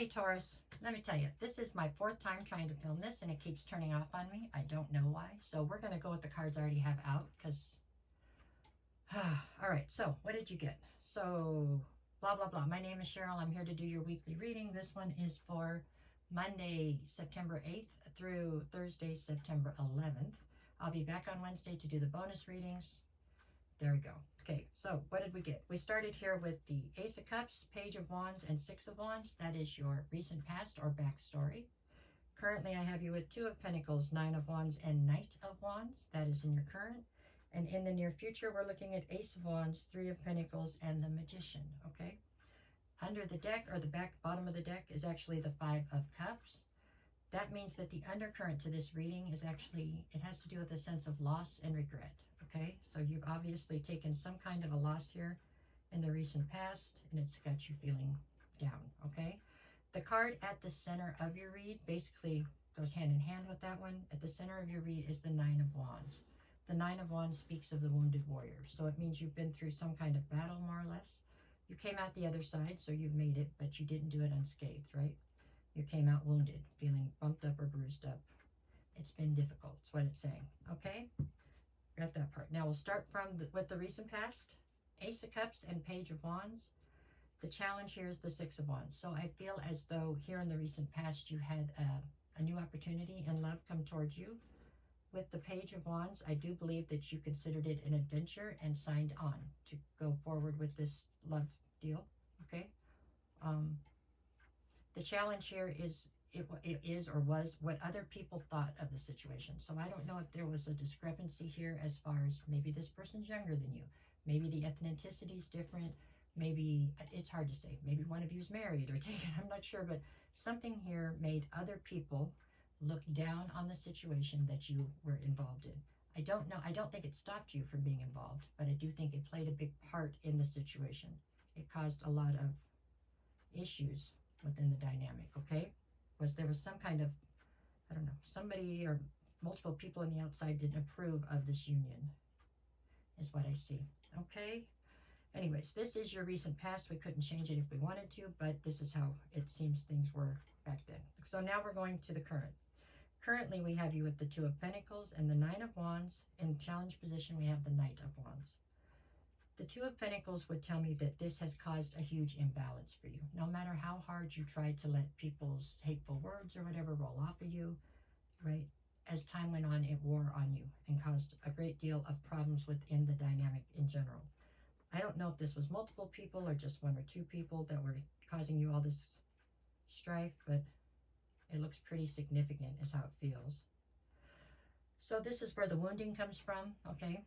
Okay, Taurus, let me tell you, this is my 4th time trying to film this and it keeps turning off on me. I don't know why. So we're going to go with the cards I already have out because... all right, so what did you get? So, blah, blah, blah. My name is Cheryl. I'm here to do your weekly reading. This one is for Monday, September 8th through Thursday, September 11th. I'll be back on Wednesday to do the bonus readings. There we go. Okay, so what did we get? We started here with the Ace of Cups, Page of Wands, and Six of Wands. That is your recent past or backstory. Currently, I have you with Two of Pentacles, Nine of Wands, and Knight of Wands. That is in your current. And in the near future, we're looking at Ace of Wands, Three of Pentacles, and the Magician, okay? Under the deck, or the bottom of the deck, is actually the Five of Cups. That means that the undercurrent to this reading is actually, it has to do with a sense of loss and regret. Okay, so you've obviously taken some kind of a loss here in the recent past, and it's got you feeling down, okay? The card at the center of your read basically goes hand in hand with that one. At the center of your read is the Nine of Wands. The Nine of Wands speaks of the wounded warrior, so it means you've been through some kind of battle, more or less. You came out the other side, so you've made it, but you didn't do it unscathed, right? You came out wounded, feeling bumped up or bruised up. It's been difficult, that's what it's saying, okay? Got that part. Now we'll start with the recent past. Ace of Cups and Page of Wands. The challenge here is the Six of Wands. So I feel as though here in the recent past you had a new opportunity and love come towards you. With the Page of Wands, I do believe that you considered it an adventure and signed on to go forward with this love deal. Okay. The challenge here is it is or was what other people thought of the situation. So I don't know if there was a discrepancy here as far as maybe this person's younger than you. Maybe the ethnicity is different. Maybe, it's hard to say. Maybe one of you is married or taken. I'm not sure. But something here made other people look down on the situation that you were involved in. I don't know. I don't think it stopped you from being involved. But I do think it played a big part in the situation. It caused a lot of issues within the dynamic, okay? There was some kind of, I don't know, somebody or multiple people on the outside didn't approve of this union, is what I see, okay? Anyways, this is your recent past. We couldn't change it if we wanted to, but this is how it seems things were back then. So now we're going to the current. Currently, we have you with the Two of Pentacles and the Nine of Wands. In challenge position, we have the Knight of Wands. The Two of Pentacles would tell me that this has caused a huge imbalance for you. No matter how hard you tried to let people's hateful words or whatever roll off of you, right? As time went on, it wore on you and caused a great deal of problems within the dynamic in general. I don't know if this was multiple people or just one or two people that were causing you all this strife, but it looks pretty significant is how it feels. So this is where the wounding comes from, okay?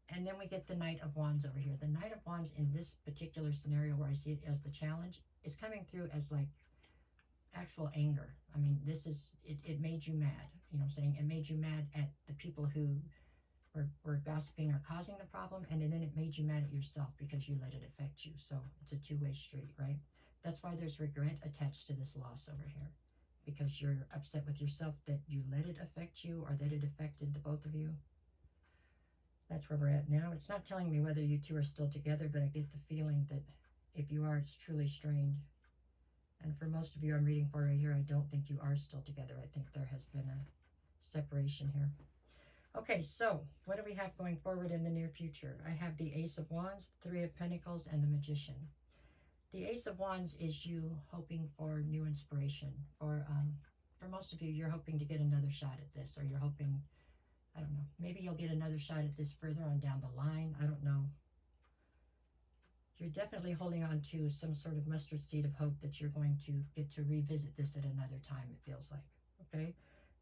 And then we get the Knight of Wands over here. The Knight of Wands in this particular scenario where I see it as the challenge is coming through as like actual anger. I mean, this is, it made you mad. You know what I'm saying? It made you mad at the people who were gossiping or causing the problem. And then it made you mad at yourself because you let it affect you. So it's a two-way street, right? That's why there's regret attached to this loss over here. Because you're upset with yourself that you let it affect you or that it affected the both of you. That's where we're at now. It's not telling me whether you two are still together, but I get the feeling that if you are, it's truly strained. And for most of you I'm reading for right here, I don't think you are still together. I think there has been a separation here. Okay, so what do we have going forward in the near future? I have the Ace of Wands, Three of Pentacles, and the Magician. The Ace of Wands is you hoping for new inspiration. For most of you, you're hoping to get another shot at this, or you're hoping, I don't know, maybe you'll get another shot at this further on down the line. I don't know. You're definitely holding on to some sort of mustard seed of hope that you're going to get to revisit this at another time, it feels like, okay?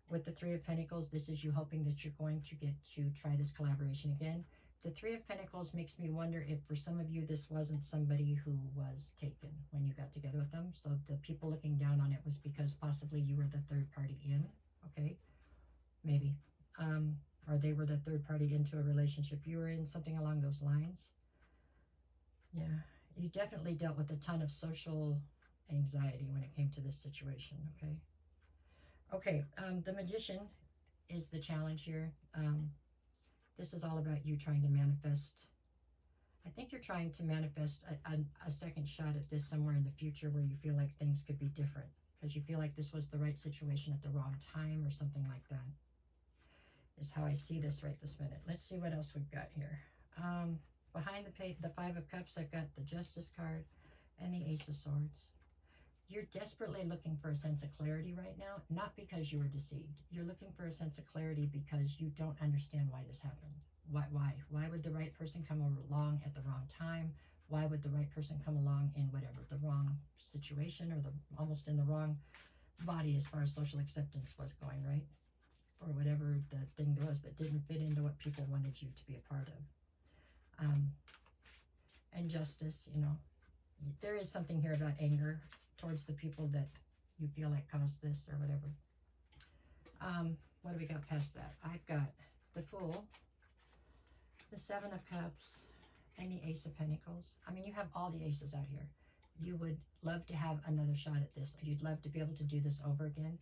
With the Three of Pentacles, this is you hoping that you're going to get to try this collaboration again. The Three of Pentacles makes me wonder if for some of you this wasn't somebody who was taken when you got together with them. So the people looking down on it was because possibly you were the third party in, okay? Maybe. Or they were the third party into a relationship you were in, something along those lines. Yeah, you definitely dealt with a ton of social anxiety when it came to this situation, okay? Okay, the Magician is the challenge here. This is all about you trying to manifest I think you're trying to manifest a second shot at this somewhere in the future where you feel like things could be different because you feel like this was the right situation at the wrong time or something like that, is how I see this right this minute. Let's see what else we've got here. Behind the Five of Cups, I've got the Justice card and the Ace of Swords. You're desperately looking for a sense of clarity right now, not because you were deceived. You're looking for a sense of clarity because you don't understand why this happened. Why would the right person come along at the wrong time? Why would the right person come along in whatever, the wrong situation or almost in the wrong body as far as social acceptance was going, right? For whatever the thing was that didn't fit into what people wanted you to be a part of. And justice, you know, there is something here about anger towards the people that you feel like caused this or whatever. What do we got past that? I've got the Fool, the Seven of Cups, and the Ace of Pentacles. I mean, you have all the aces out here. You would love to have another shot at this. You'd love to be able to do this over again.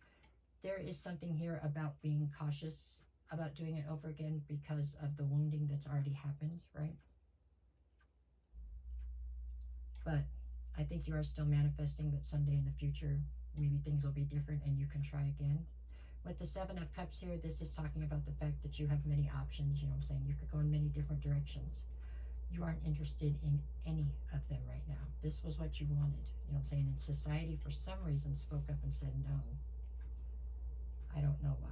There is something here about being cautious about doing it over again because of the wounding that's already happened, right? But I think you are still manifesting that someday in the future, maybe things will be different and you can try again. With the Seven of Cups here, this is talking about the fact that you have many options, you know what I'm saying? You could go in many different directions. You aren't interested in any of them right now. This was what you wanted, you know what I'm saying? And society, for some reason, spoke up and said no. I don't know why.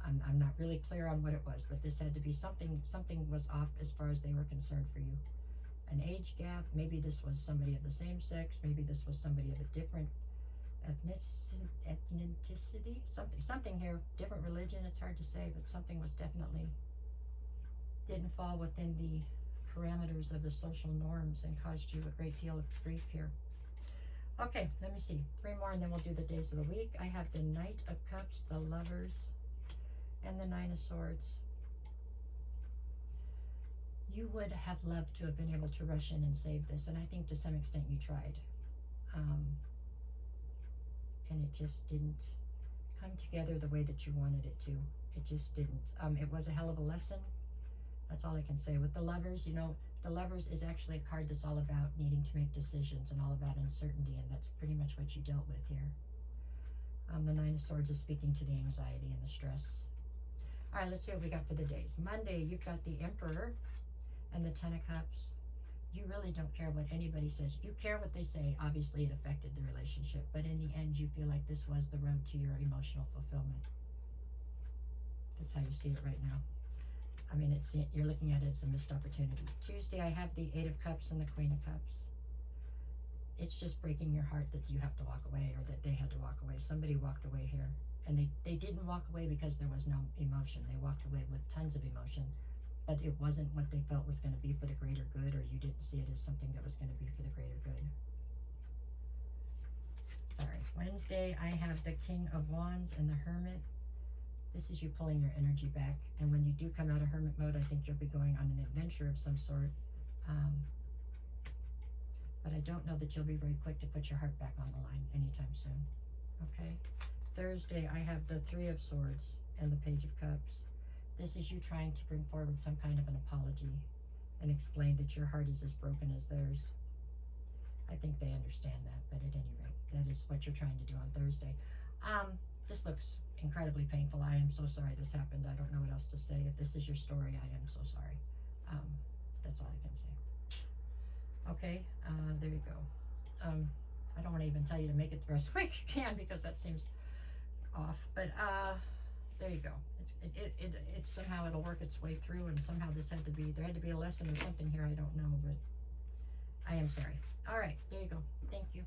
I'm not really clear on what it was, but this had to be something was off as far as they were concerned for you. An age gap, maybe this was somebody of the same sex, maybe this was somebody of a different ethnicity, something here, different religion, it's hard to say, but something was definitely, didn't fall within the parameters of the social norms and caused you a great deal of grief here. Okay, let me see, 3 more and then we'll do the days of the week. I have the Knight of Cups, the Lovers, and the Nine of Swords. You would have loved to have been able to rush in and save this, and I think to some extent you tried. And it just didn't come together the way that you wanted it to. It just didn't. It was a hell of a lesson. That's all I can say. With the Lovers, you know, the Lovers is actually a card that's all about needing to make decisions and all about uncertainty, and that's pretty much what you dealt with here. The Nine of Swords is speaking to the anxiety and the stress. All right, let's see what we got for the days. Monday, you've got the Emperor and the Ten of Cups. You really don't care what anybody says. You care what they say. Obviously, it affected the relationship, but in the end, you feel like this was the road to your emotional fulfillment. That's how you see it right now. I mean, you're looking at it as a missed opportunity. Tuesday, I have the Eight of Cups and the Queen of Cups. It's just breaking your heart that you have to walk away, or that they had to walk away. Somebody walked away here, and they didn't walk away because there was no emotion. They walked away with tons of emotion, but it wasn't what they felt was going to be for the greater good, or you didn't see it as something that was going to be for the greater good. Sorry. Wednesday, I have the King of Wands and the Hermit. This is you pulling your energy back, and when you do come out of hermit mode, I think you'll be going on an adventure of some sort. But I don't know that you'll be very quick to put your heart back on the line anytime soon. Okay? Thursday, I have the Three of Swords and the Page of Cups. This is you trying to bring forward some kind of an apology and explain that your heart is as broken as theirs. I think they understand that, but at any rate, that is what you're trying to do on Thursday. This looks incredibly painful. I am so sorry this happened. I don't know what else to say. If this is your story, I am so sorry. That's all I can say. Okay, there you go. I don't want to even tell you to make it the rest of the week you can, because that seems off, but there you go. It's somehow it'll work its way through, and somehow there had to be a lesson or something here. I don't know, but I am sorry. All right, there you go. Thank you.